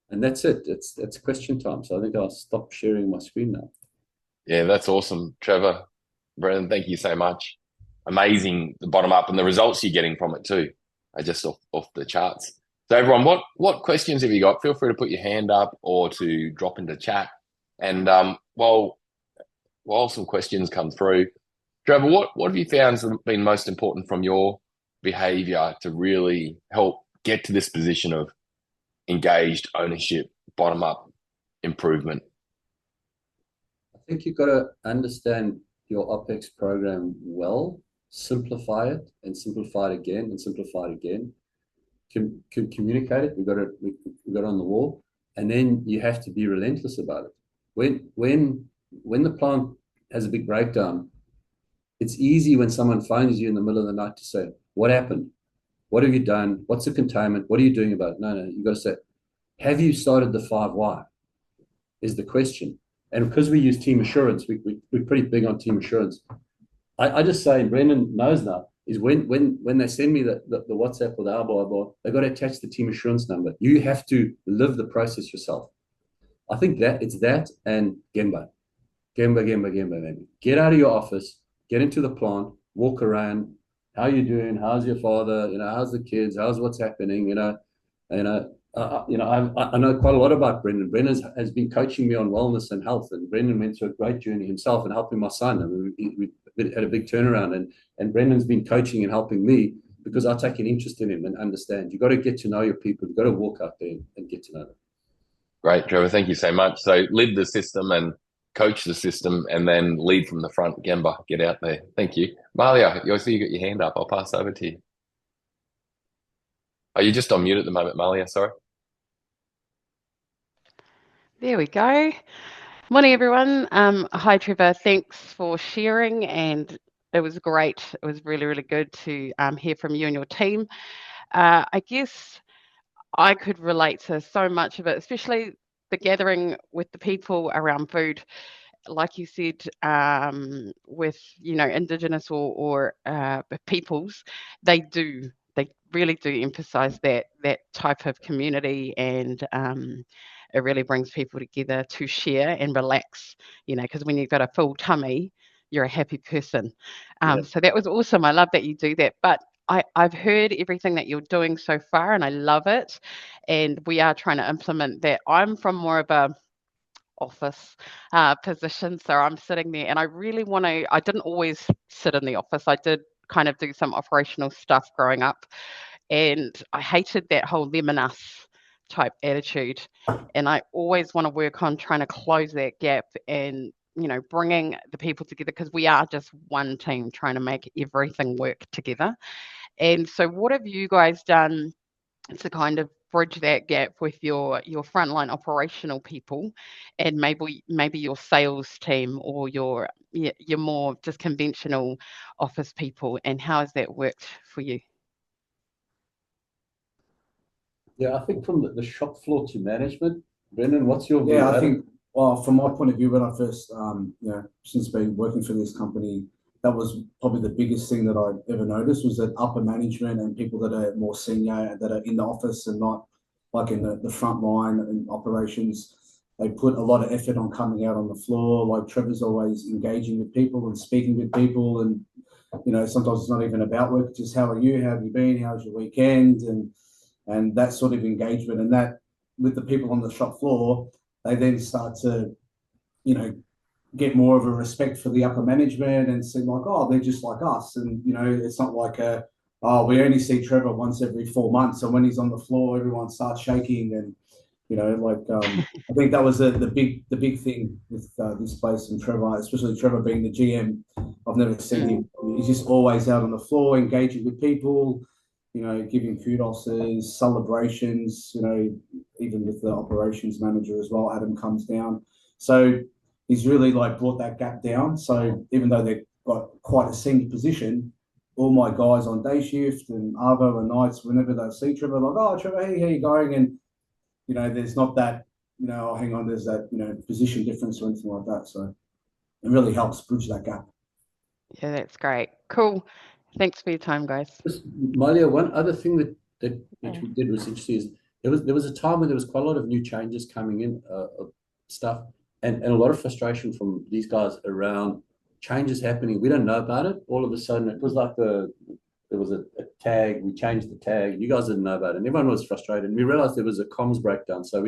And that's it. It's question time. So I think I'll stop sharing my screen now. Yeah, that's awesome, Trevor. Brendan, thank you so much. Amazing, the bottom up, and the results you're getting from it too are just off the charts. So everyone, what questions have you got? Feel free to put your hand up or to drop into chat. And while some questions come through, Trevor, what have you found has been most important from your behavior to really help get to this position of engaged ownership, bottom up improvement? I think you've got to understand your OPEX program well, simplify it and simplify it again and simplify it again. Communicate it. We've got it on the wall, and then you have to be relentless about it. When the plant has a big breakdown, it's easy when someone phones you in the middle of the night to say, "What happened? What have you done? What's the containment? What are you doing about it?" No, you've got to say, "Have you started the 5 why?" is the question. And because we use team assurance, we're pretty big on team assurance. I just say, and Brendan knows now, is when they send me the WhatsApp or the blah, they've got to attach the team assurance number. You have to live the process yourself. I think that it's that and Gemba, maybe. Get out of your office, get into the plant, walk around. How you doing? How's your father? How's the kids? How's what's happening? I know quite a lot about Brendan. Brendan has been coaching me on wellness and health, and Brendan went through a great journey himself and helping my son. I mean, we had a big turnaround, and Brendan's been coaching and helping me because I take an interest in him and understand. You've got to get to know your people. You've got to walk out there and get to know them. Great, Trevor. Thank you so much. So live the system and coach the system, and then lead from the front. Gemba, get out there. Thank you. Malia, you see you got your hand up. I'll pass over to you. Are you just on mute at the moment, Malia? Sorry. There we go. Morning, everyone. Hi, Trevor. Thanks for sharing, and it was great. It was really, really good to hear from you and your team. I guess I could relate to so much of it, especially the gathering with the people around food. Like you said, with Indigenous or peoples, they really do emphasize that type of community, and it really brings people together to share and relax, because when you've got a full tummy, you're a happy person. So that was awesome. I love that you do that. But I've heard everything that you're doing so far, and I love it. And we are trying to implement that. I'm from more of a office position, so I'm sitting there, and I really want to. I didn't always sit in the office. I did kind of do some operational stuff growing up, and I hated that whole them and us type attitude. And I always want to work on trying to close that gap and bringing the people together, because we are just one team trying to make everything work together. And so what have you guys done to kind of bridge that gap with your frontline operational people, and maybe your sales team or your more just conventional office people, and how has that worked for you? Yeah, I think from the shop floor to management, Brendan, what's your view? Yeah, I think, well, from my point of view, when I first, since been working for this company, that was probably the biggest thing that I ever noticed, was that upper management and people that are more senior, that are in the office and not like in the front line and operations, they put a lot of effort on coming out on the floor. Like Trevor's always engaging with people and speaking with people, and sometimes it's not even about work, it's just how are you, how have you been, how's your weekend, and that sort of engagement. And that with the people on the shop floor, they then start to get more of a respect for the upper management and see like, oh, they're just like us. And, it's not like we only see Trevor once every 4 months. And when he's on the floor, everyone starts shaking. And, I think that was the big thing with this place and Trevor, especially Trevor being the GM. I've never seen him. He's just always out on the floor, engaging with people. you know, giving kudos, celebrations, you know, even with the operations manager as well, Adam comes down. So he's really like brought that gap down. So even though they've got quite a senior position, all my guys on day shift and Arvo and nights, whenever they see Trevor, like, oh, Trevor, hey, how you going? And, you know, there's not that, you know, oh, hang on, there's that, you know, position difference or anything like that. So it really helps bridge that gap. Yeah, that's great. Cool. Thanks for your time, guys. Malia, one other thing that we did was interesting is there was a time when there was quite a lot of new changes coming in, stuff, and a lot of frustration from these guys around changes happening. We don't know about it. All of a sudden, it was like there was a tag. We changed the tag. You guys didn't know about it, and everyone was frustrated. And we realized there was a comms breakdown. So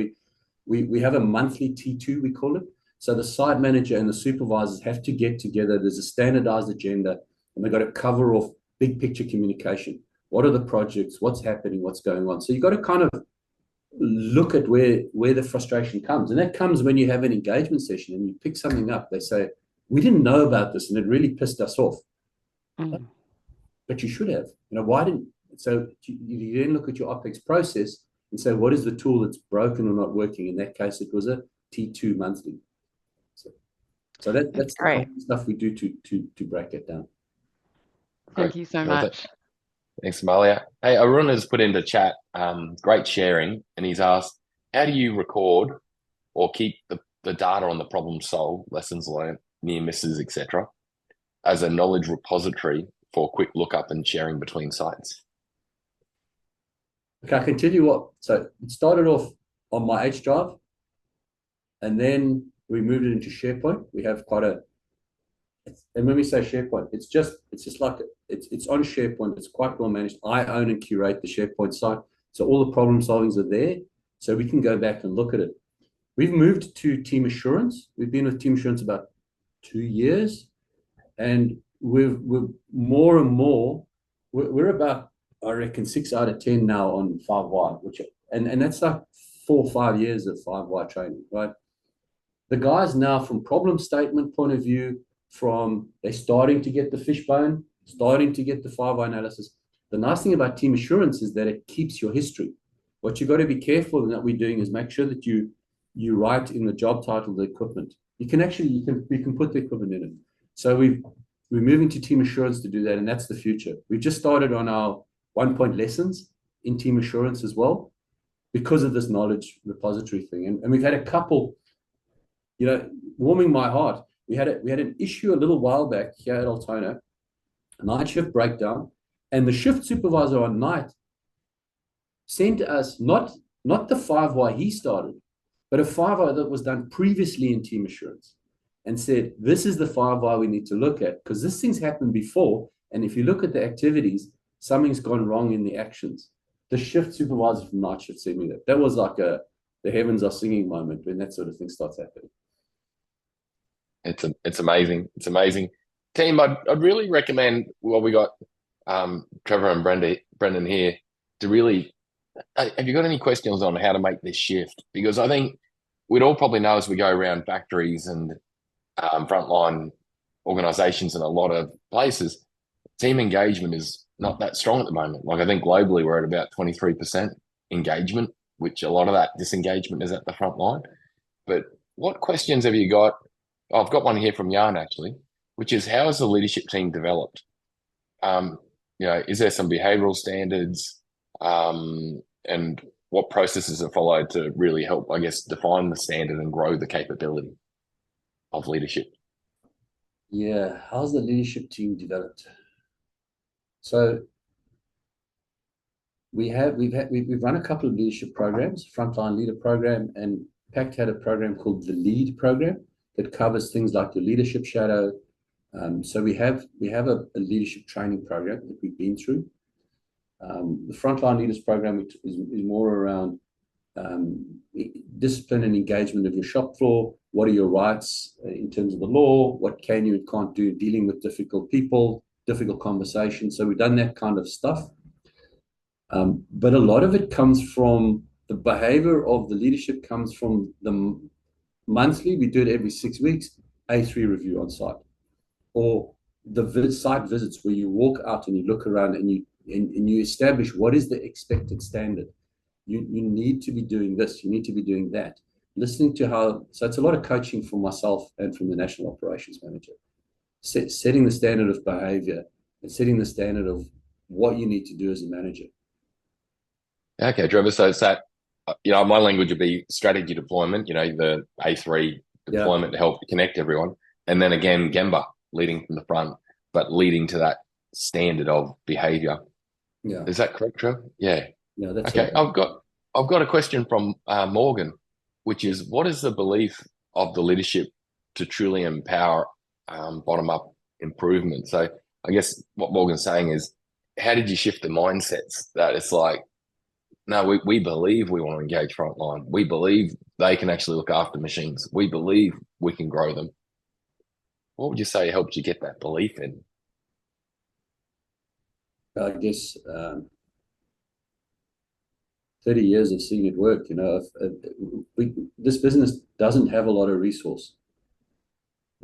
we have a monthly T2, we call it. So the site manager and the supervisors have to get together. There's a standardized agenda, and they've got to cover off big picture communication. What are the projects? What's happening? What's going on? So you've got to kind of look at where the frustration comes. And that comes when you have an engagement session and you pick something up. They say, we didn't know about this and it really pissed us off. Mm. But you should have. You know, why didn't? So you then look at your OPEX process and say, what is the tool that's broken or not working? In that case, it was a T2 monthly. So that's the kind of stuff we do to break it down. Thank you so much. Thanks, Malia. Hey, Arun has put into chat, great sharing, and he's asked, how do you record or keep the data on the problem solved, lessons learned, near misses, etc., as a knowledge repository for quick lookup and sharing between sites? Okay, I can tell you what. So it started off on my H drive, and then we moved it into SharePoint. We have quite a, and when we say SharePoint, it's just like it's on SharePoint. It's quite well managed. I own and curate the SharePoint site, so all the problem solvings are there, so we can go back and look at it. We've moved to Team Assurance. We've been with Team Assurance about 2 years, and we're more and more. We're about, I reckon, 6 out of 10 now on 5Y, which and that's like 4 or 5 years of 5Y training, right? The guys now, from problem statement point of view, they're starting to get the fishbone, starting to get the 5Y analysis. The nice thing about Team Assurance is that it keeps your history. What you've got to be careful in that we're doing is make sure that you write in the job title the equipment. We can put the equipment in it. So we're moving to Team Assurance to do that, and that's the future. We've just started on our 1-point lessons in Team Assurance as well, because of this knowledge repository thing. And we've had a couple, you know, warming my heart. We had an issue a little while back here at Altona, night shift breakdown, and the shift supervisor on night sent us not the 5Y he started, but a 5Y that was done previously in Team Assurance, and said, this is the 5Y we need to look at, because this thing's happened before, and if you look at the activities, something's gone wrong in the actions. The shift supervisor from night shift sent me that. That was like the heavens are singing moment when that sort of thing starts happening. It's amazing. It's amazing. Team, I'd really recommend, well, we got Trevor and Brendan here to really, have you got any questions on how to make this shift? Because I think we'd all probably know as we go around factories and frontline organizations in a lot of places, team engagement is not that strong at the moment. Like I think globally we're at about 23% engagement, which a lot of that disengagement is at the front line. But what questions have you got? I've got one here from Jan actually, which is, how has the leadership team developed? You know, is there some behavioral standards, and what processes are followed to really help, I guess, define the standard and grow the capability of leadership? Yeah, how's the leadership team developed? So we've run a couple of leadership programs, frontline leader program, and PACT had a program called the Lead program that covers things like the leadership shadow. So we have a leadership training program that we've been through. The frontline leaders program is more around discipline and engagement of your shop floor. What are your rights in terms of the law? What can you and can't do dealing with difficult people, difficult conversations? So we've done that kind of stuff. But a lot of it comes from the behavior of the leadership, comes from the monthly, we do it every 6 weeks, A3 review on site, or the site visits where you walk out and you look around and and you establish what is the expected standard. You need to be doing this, you need to be doing that. Listening to how, so it's a lot of coaching from myself and from the National Operations Manager. Setting the standard of behavior and setting the standard of what you need to do as a manager. Okay, Trevor. So it's that, my language would be strategy deployment, the A3 deployment to help connect everyone. And then again, Gemba, leading from the front, but leading to that standard of behavior. Yeah. Is that correct, Trevor? Yeah. Yeah, that's okay. right. I've got a question from Morgan, which is, what is the belief of the leadership to truly empower bottom-up improvement? So I guess what Morgan's saying is, how did you shift the mindsets that it's like, no, we believe we want to engage frontline. We believe they can actually look after machines. We believe we can grow them. What would you say helped you get that belief in? I guess 30 years of seeing it work. This business doesn't have a lot of resource.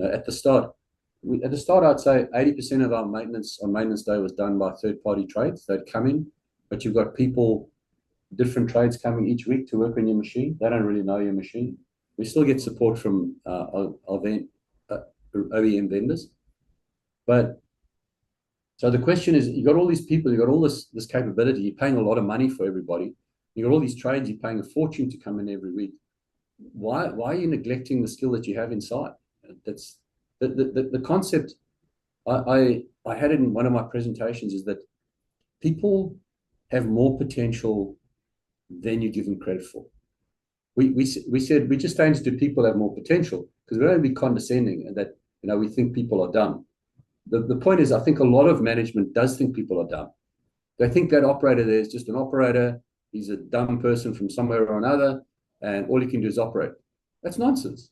At the start, I'd say 80% of our maintenance on maintenance day was done by third-party trades. They'd come in, but you've got people, different trades coming each week to work on your machine. They don't really know your machine. We still get support from our OEM vendors. But so the question is, you got all these people, you got all this capability, you're paying a lot of money for everybody. You got all these trades, you're paying a fortune to come in every week. Why are you neglecting the skill that you have inside? That's the concept. I had it in one of my presentations, is that people have more potential than you give them credit for. We said we just changed to people have more potential, because we don't be condescending and that we think people are dumb. The point is, I think a lot of management does think people are dumb. They think that operator there is just an operator. He's a dumb person from somewhere or another, and all he can do is operate. That's nonsense.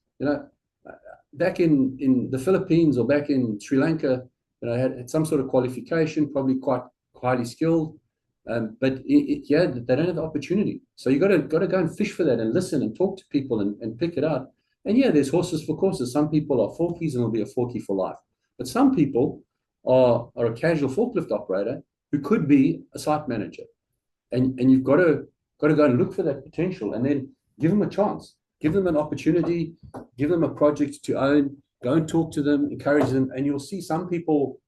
Back in the Philippines or back in Sri Lanka, had some sort of qualification, probably quite highly skilled, but they don't have the opportunity. So you got to go and fish for that and listen and talk to people and pick it out. And there's horses for courses. Some people are forkies and will be a forkie for life. But some people are a casual forklift operator who could be a site manager. And you've got to go and look for that potential and then give them a chance. Give them an opportunity, give them a project to own, go and talk to them, encourage them. And you'll see some people,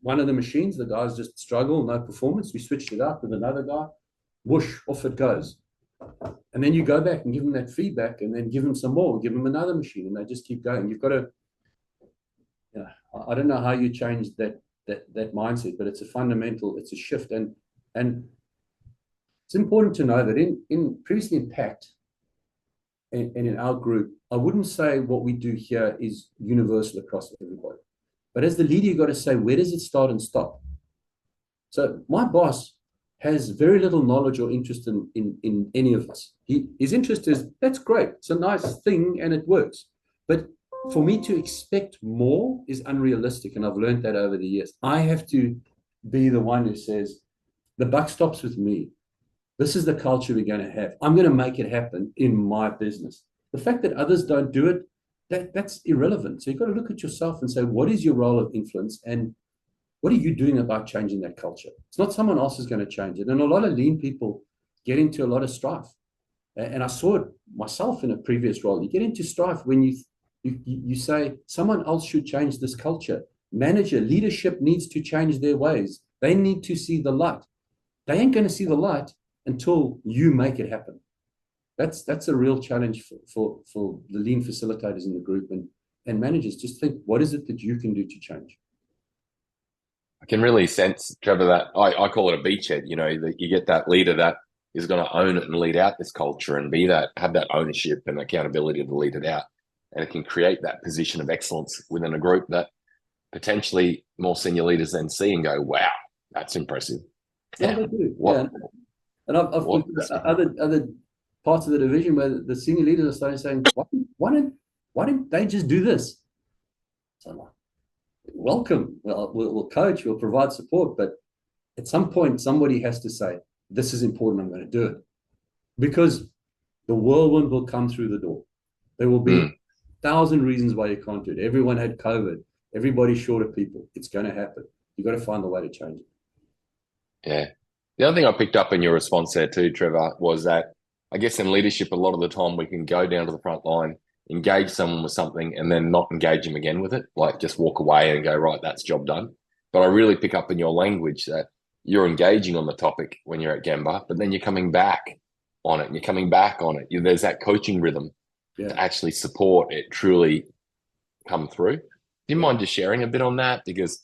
one of the machines, the guys just struggle, no performance. We switched it up with another guy, whoosh, off it goes. And then you go back and give them that feedback and then give them some more, give them another machine, and they just keep going. You've got to, I don't know how you change that mindset, but it's a fundamental, it's a shift. And it's important to know that in previously in PACT and in our group, I wouldn't say what we do here is universal across everybody. But as the leader, you've got to say, where does it start and stop? So my boss has very little knowledge or interest in any of this. His interest is, that's great. It's a nice thing and it works. But for me to expect more is unrealistic. And I've learned that over the years. I have to be the one who says, the buck stops with me. This is the culture we're going to have. I'm going to make it happen in my business. The fact that others don't do it, that's irrelevant. So you've got to look at yourself and say, what is your role of influence and what are you doing about changing that culture? It's not someone else is going to change it. And a lot of lean people get into a lot of strife. And I saw it myself in a previous role. You get into strife when you say someone else should change this culture. Manager, leadership needs to change their ways. They need to see the light. They ain't going to see the light until you make it happen. That's a real challenge for the lean facilitators in the group and managers. Just think, what is it that you can do to change? I can really sense, Trevor, that I call it a beachhead, that you get that leader that is going to own it and lead out this culture and have that ownership and accountability to lead it out. And it can create that position of excellence within a group that potentially more senior leaders then see and go, wow, that's impressive. Yeah, they do. And I've other parts of the division where the senior leaders are starting saying, why didn't they just do this? So I'm like, welcome. Well, we'll coach, we'll provide support, but at some point somebody has to say, this is important, I'm going to do it. Because the whirlwind will come through the door. There will be 1,000 reasons why you can't do it. Everyone had COVID. Everybody's short of people. It's going to happen. You've got to find a way to change it. Yeah. The other thing I picked up in your response there too, Trevor, was that I guess in leadership, a lot of the time we can go down to the front line, engage someone with something, and then not engage them again with it, like just walk away and go, right, that's job done. But I really pick up in your language that you're engaging on the topic when you're at Gemba, but then you're coming back on it and you're coming back on it. There's that coaching rhythm to actually support it truly come through. Do you mind just sharing a bit on that? Because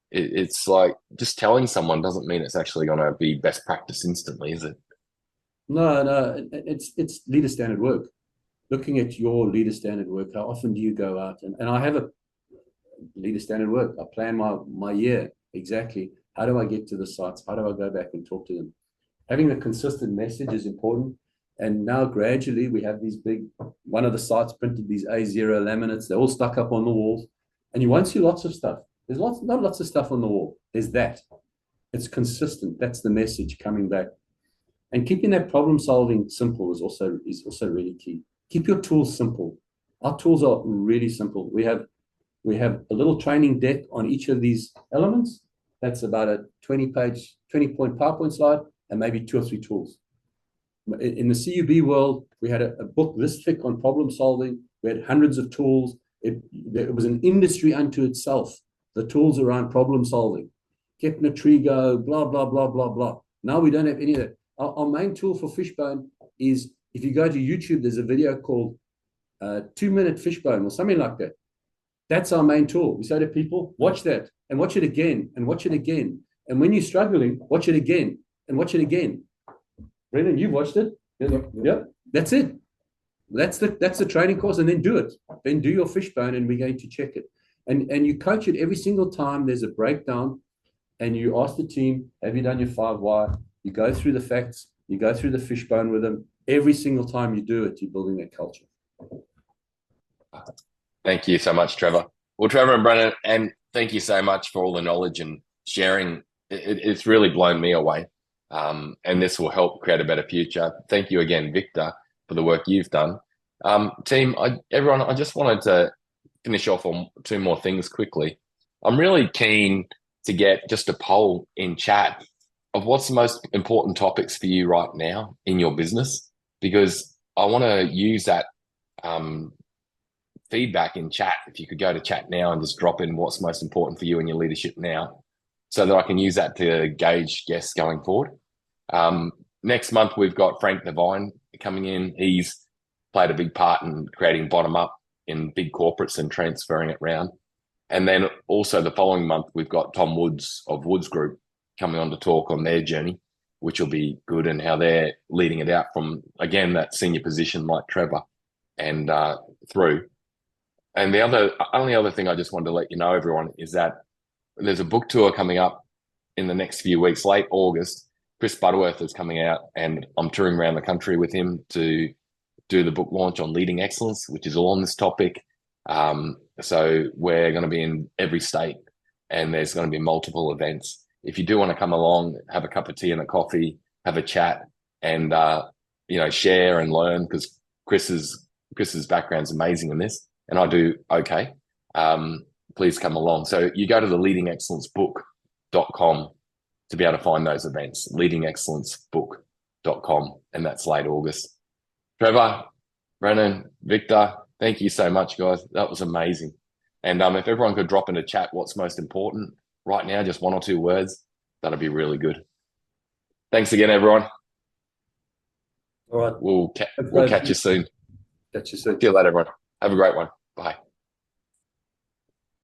it's like just telling someone doesn't mean it's actually going to be best practice instantly, is it? No, it's leader standard work. Looking at your leader standard work, how often do you go out? And I have a leader standard work. I plan my year exactly. How do I get to the sites? How do I go back and talk to them? Having a consistent message is important. And now gradually we have these big, one of the sites printed these A0 laminates. They're all stuck up on the walls. And you won't see lots of stuff. There's not lots of stuff on the wall. There's that. It's consistent. That's the message coming back. And keeping that problem solving simple is also really key. Keep your tools simple. Our tools are really simple. We have a little training deck on each of these elements. That's about a 20-point PowerPoint slide and maybe 2 or 3 tools. In the CUB world, we had a book this thick on problem solving. We had hundreds of tools. It was an industry unto itself. The tools around problem solving, Kepner, Trigo, blah, blah, blah, blah, blah. Now we don't have any of that. Our main tool for Fishbone is, if you go to YouTube, there's a video called 2-minute Fishbone or something like that. That's our main tool. We say to people, watch that and watch it again and watch it again. And when you're struggling, watch it again and watch it again. Brendan, you've watched it? Yep. That's it. That's the training course, and then do it. Then do your Fishbone and we're going to check it. And you coach it every single time there's a breakdown, and you ask the team, have you done your 5 why? You go through the facts, you go through the Fishbone with them. Every single time you do it, you're building that culture. Thank you so much, Trevor. Well, Trevor and Brendan, and thank you so much for all the knowledge and sharing. It's really blown me away. And this will help create a better future. Thank you again, Victor, for the work you've done. Team, everyone, I just wanted to finish off on 2 more things quickly. I'm really keen to get just a poll in chat of what's the most important topics for you right now in your business, because I want to use that feedback in chat. If you could go to chat now and just drop in what's most important for you in your leadership now, so that I can use that to gauge guests going forward. Next month, we've got Frank Devine coming in. He's played a big part in creating bottom-up in big corporates and transferring it around. And then also the following month, we've got Tom Woods of Woods Group coming on to talk on their journey, which will be good, and how they're leading it out from, again, that senior position like Trevor and through. And the only other thing I just wanted to let you know, everyone, is that there's a book tour coming up in the next few weeks, late August. Chris Butterworth is coming out, and I'm touring around the country with him to do the book launch on leading excellence, which is all on this topic. So we're going to be in every state, and there's going to be multiple events. If you do want to come along, have a cup of tea and a coffee, have a chat, and share and learn, because Chris's background's amazing in this, and I do okay. Please come along. So you go to the leadingexcellencebook.com to be able to find those events, leadingexcellencebook.com, and that's late August. Trevor, Brennan, Victor, thank you so much, guys. That was amazing. And if everyone could drop into chat what's most important right now, just 1 or 2 words, that'd be really good. Thanks again, everyone. All right. We'll catch you soon. Catch you soon. See you later, everyone. Have a great one. Bye.